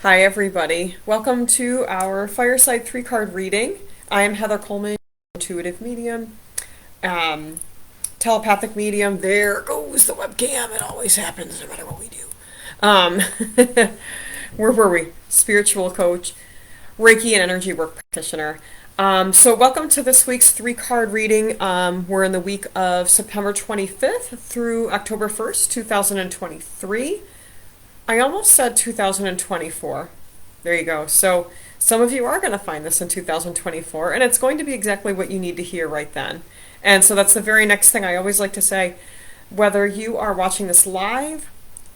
Hi, everybody. Welcome to our Fireside 3 card reading. I am Heather Coleman, intuitive medium, um, telepathic medium. There goes the webcam. It always happens no matter what we do. Um, where were we? Spiritual coach, Reiki and energy work practitioner. So, welcome to this week's 3 card reading. We're in the week of September 25th through October 1st, 2023. I almost said 2024. There you go. So some of you are going to find this in 2024, and it's going to be exactly what you need to hear right then. And so that's the very next thing I always like to say. Whether you are watching this live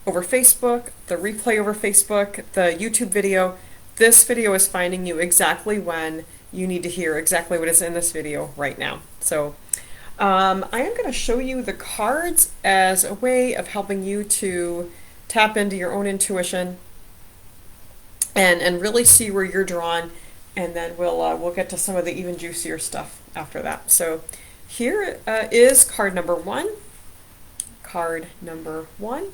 over Facebook, the replay over Facebook, the YouTube video, this video is finding you exactly when you need to hear exactly what is in this video right now. So I am going to show you the cards as a way of helping you to tap into your own intuition and really see where you're drawn, and then we'll get to some of the even juicier stuff after that. So here is card number one. Card number one.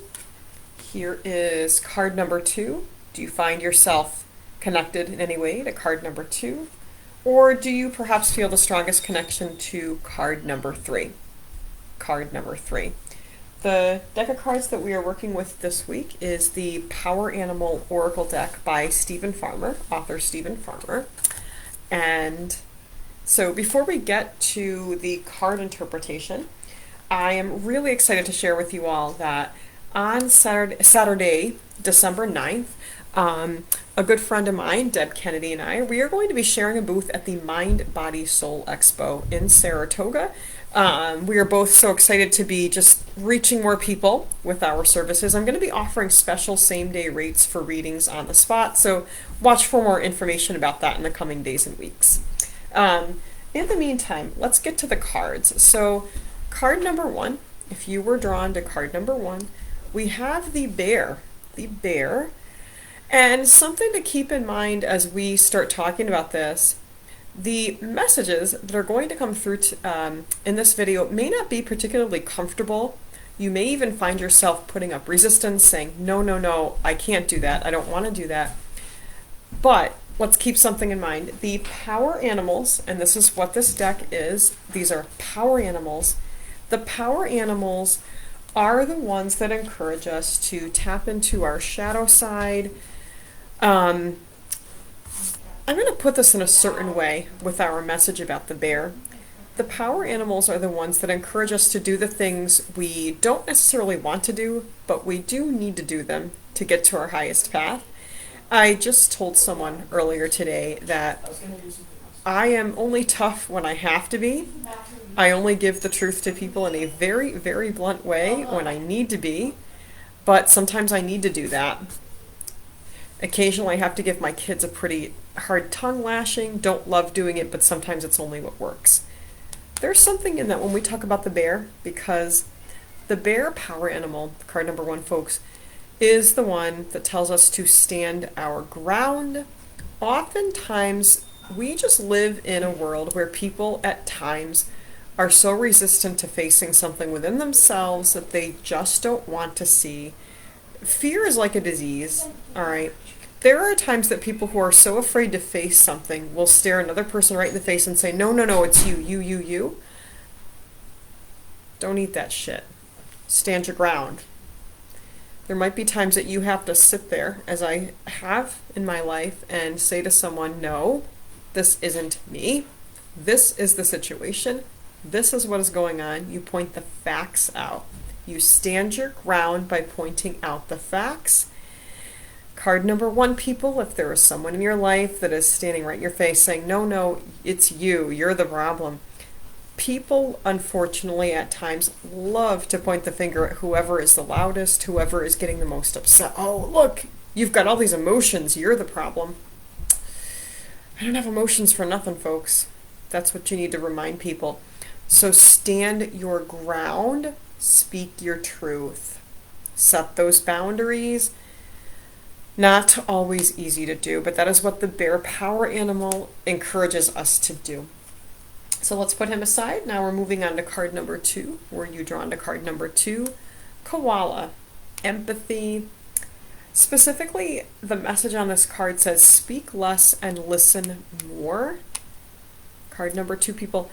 Here is card number two. Do you find yourself connected in any way to card number two? Or do you perhaps feel the strongest connection to card number three? Card number three. The deck of cards that we are working with this week is the Power Animal Oracle deck by Stephen Farmer, author Stephen Farmer. And so before we get to the card interpretation, I am really excited to share with you all that on Saturday, December 9th, a good friend of mine, Deb Kennedy, and we are going to be sharing a booth at the Mind, Body, Soul Expo in Saratoga. We are both so excited to be just reaching more people with our services. I'm going to be offering special same-day rates for readings on the spot, so watch for more information about that in the coming days and weeks. In the meantime, let's get to the cards. So card number one, if you were drawn to card number one, we have the bear. The bear. And something to keep in mind as we start talking about this, the messages that are going to come through in this video may not be particularly comfortable. You may even find yourself putting up resistance, saying, no, no, no, I can't do that. I don't want to do that. But let's keep something in mind. The power animals, and this is what this deck is, these are power animals. The power animals are the ones that encourage us to tap into our shadow side. I'm going to put this in a certain way with our message about the bear. The power animals are the ones that encourage us to do the things we don't necessarily want to do, but we do need to do them to get to our highest path. I just told someone earlier today that I am only tough when I have to be. I only give the truth to people in a very, very blunt way when I need to be, but sometimes I need to do that. Occasionally I have to give my kids a pretty hard tongue lashing. Don't love doing it, but sometimes it's only what works. There's something in that when we talk about the bear, because the bear power animal, card number one, folks, is the one that tells us to stand our ground. Oftentimes, we just live in a world where people at times are so resistant to facing something within themselves that they just don't want to see. Fear is like a disease, all right? There are times that people who are so afraid to face something will stare another person right in the face and say, no, no, no, it's you, you, you, you. Don't eat that shit. Stand your ground. There might be times that you have to sit there, as I have in my life, and say to someone, no, this isn't me. This is the situation. This is what is going on. You point the facts out. You stand your ground by pointing out the facts. Card number one, people, if there is someone in your life that is standing right in your face saying, no, no, it's you, you're the problem. People, unfortunately, at times love to point the finger at whoever is the loudest, whoever is getting the most upset. Oh, look, you've got all these emotions, you're the problem. I don't have emotions for nothing, folks. That's what you need to remind people. So stand your ground, speak your truth, set those boundaries. Not always easy to do, but that is what the bear power animal encourages us to do. So let's put him aside. Now we're moving on to card number two. Were you drawn to card number two? Koala. Empathy. Specifically, the message on this card says speak less and listen more. Card number 2, people.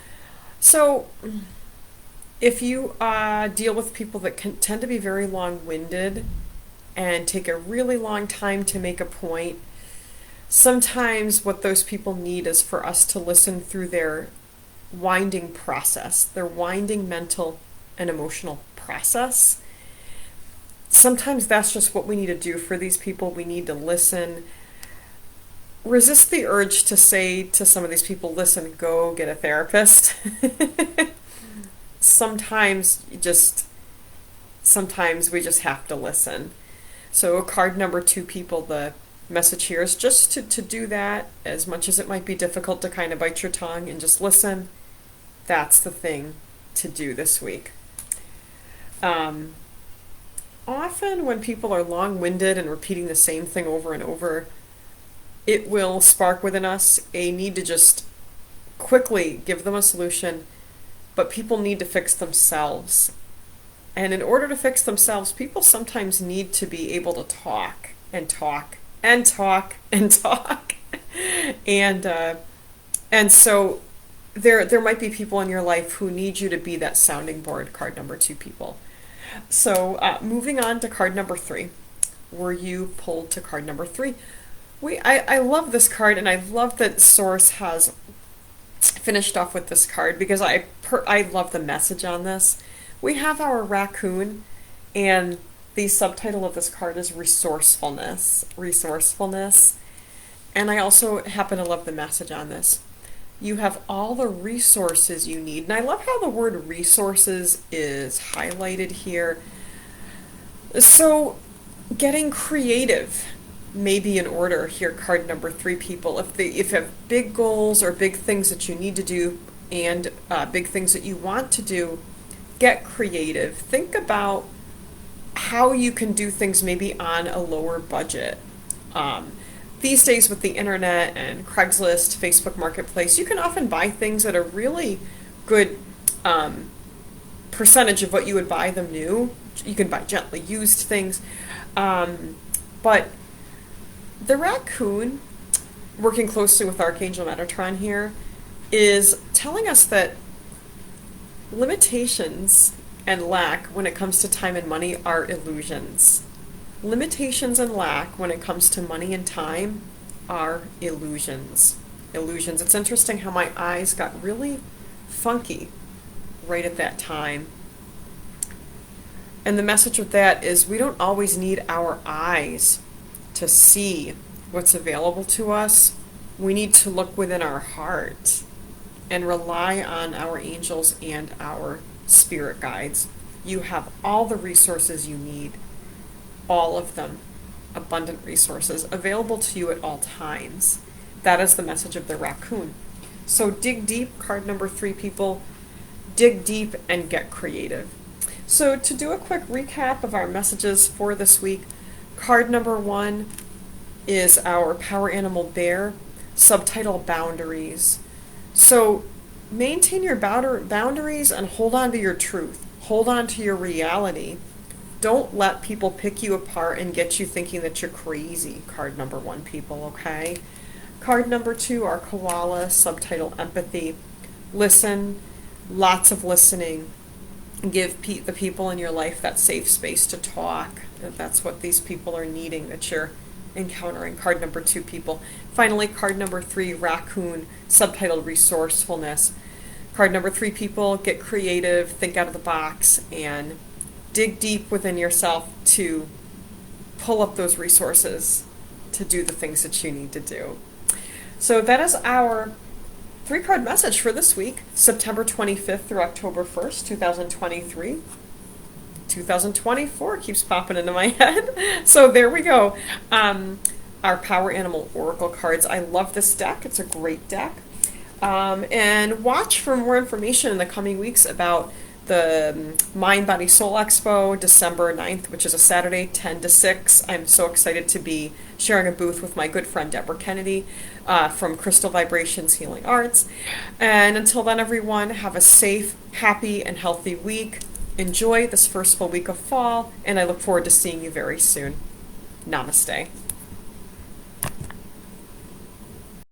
So, if you deal with people that can tend to be very long-winded and take a really long time to make a point, sometimes what those people need is for us to listen through their winding process, their winding mental and emotional process. Sometimes that's just what we need to do for these people. We need to listen. Resist the urge to say to some of these people, listen, go get a therapist. Sometimes we just have to listen. So card number 2, people, the message here is just to do that, as much as it might be difficult to kind of bite your tongue and just listen. That's the thing to do this week. Often when people are long-winded and repeating the same thing over and over, it will spark within us a need to just quickly give them a solution, but people need to fix themselves. And in order to fix themselves, people sometimes need to be able to talk and talk and talk and talk. And so there might be people in your life who need you to be that sounding board, card number 2, people. So moving on to card number 3. Were you pulled to card number 3? I love this card, and I love that Source has finished off with this card because I love the message on this. We have our raccoon, and the subtitle of this card is resourcefulness. And I also happen to love the message on this. You have all the resources you need. And I love how the word resources is highlighted here. So getting creative may be in order here, card number 3, people. If you have big goals or big things that you need to do and big things that you want to do, get creative. Think about how you can do things maybe on a lower budget. These days with the internet and Craigslist, Facebook Marketplace, you can often buy things at a really good percentage of what you would buy them new. You can buy gently used things. But the raccoon, working closely with Archangel Metatron here, is telling us that limitations and lack when it comes to time and money are illusions. Limitations and lack when it comes to money and time are illusions. It's interesting how my eyes got really funky right at that time. And the message with that is we don't always need our eyes to see what's available to us. We need to look within our heart and rely on our angels and our spirit guides. You have all the resources you need, all of them, abundant resources available to you at all times. That is the message of the raccoon. So dig deep, card number 3, people. Dig deep and get creative. So to do a quick recap of our messages for this week, card number 1 is our power animal bear, subtitle boundaries. So maintain your boundaries and hold on to your truth. Hold on to your reality. Don't let people pick you apart and get you thinking that you're crazy, card number 1, people, okay? Card number 2, our koala, subtitle empathy. Listen, lots of listening. Give the people in your life that safe space to talk. That's what these people are needing that you're encountering. Card number 2, people. Finally, card number 3, raccoon, subtitled resourcefulness. Card number 3, people, get creative, think out of the box, and dig deep within yourself to pull up those resources to do the things that you need to do. So that is our 3-card message for this week, September 25th through October 1st, 2023. 2024 keeps popping into my head. So there we go. Our Power Animal Oracle cards. I love this deck. It's a great deck. And watch for more information in the coming weeks about the Mind, Body, Soul Expo, December 9th, which is a Saturday, 10 to 6. I'm so excited to be sharing a booth with my good friend Deborah Kennedy from Crystal Vibrations Healing Arts. And until then, everyone, have a safe, happy, and healthy week. Enjoy this first full week of fall, and I look forward to seeing you very soon. Namaste.